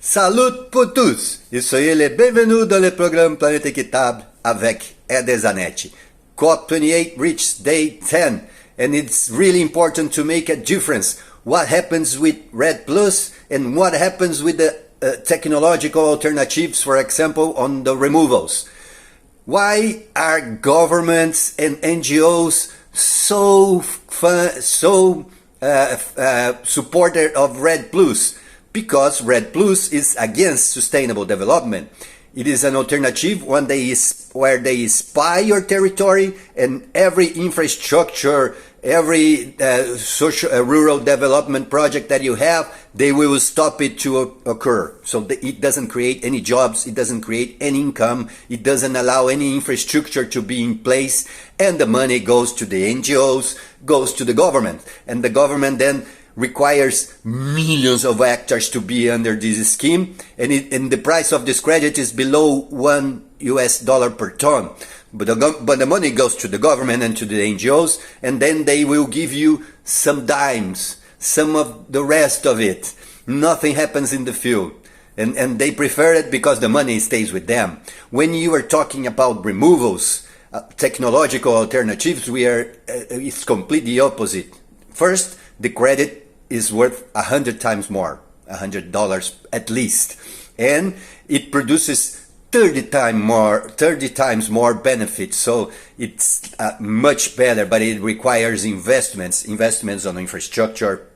Salut pour tous et soyez les bienvenus dans le programme Planète Équitable avec REDD Zanetti. cop28 reached day 10 and it's really important to make a difference. What happens with REDD Plus and what happens with the technological alternatives, for example, on the removals. Why are governments and NGOs so supporter of REDD Plus? Because REDD Plus is against sustainable development. It is an alternative where they spy your territory and every infrastructure, every rural development project that you have, they will stop it to occur. So it doesn't create any jobs, it doesn't create any income, it doesn't allow any infrastructure to be in place, and the money goes to the NGOs, goes to the government, and the government then requires millions of hectares to be under this scheme, and the price of this credit is below $1 per ton. But the money goes to the government and to the NGOs, and then they will give you some dimes, some of the rest of it. Nothing happens in the field. And they prefer it because the money stays with them. When you are talking about removals, technological alternatives, it's completely opposite. First, the credit is worth 100 times more, $100 at least, and it produces 30 times more benefits. So it's much better, but it requires investments on infrastructure,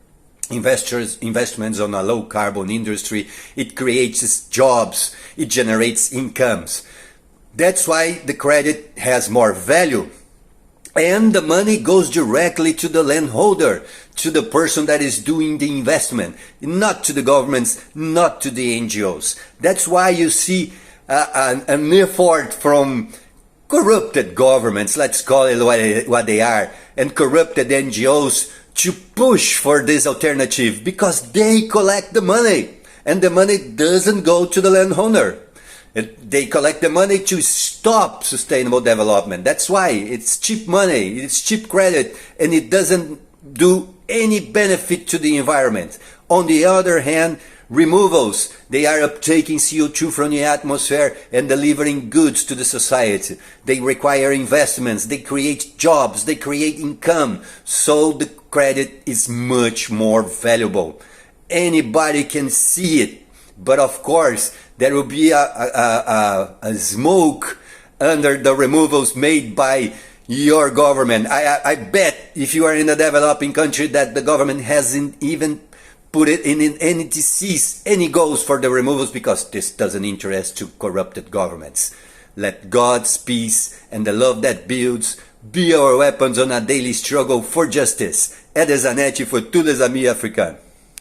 investments on a low carbon industry. It creates jobs, it generates incomes. That's why the credit has more value. And the money goes directly to the landholder, to the person that is doing the investment, not to the governments, not to the NGOs. That's why you see an effort from corrupted governments, let's call it what they are, and corrupted NGOs to push for this alternative because they collect the money and the money doesn't go to the landowner. They collect the money to stop sustainable development. That's why it's cheap money, it's cheap credit, and it doesn't do any benefit to the environment. On the other hand, removals, they are uptaking CO2 from the atmosphere and delivering goods to the society. They require investments, they create jobs, they create income, so the credit is much more valuable. Anybody can see it, but of course, there will be a smoke under the removals made by your government. I bet if you are in a developing country that the government hasn't even put it in any disease, any goals for the removals because this doesn't interest to corrupted governments. Let God's peace and the love that builds be our weapons on a daily struggle for justice. REDD Zanetti for tous les amis africains.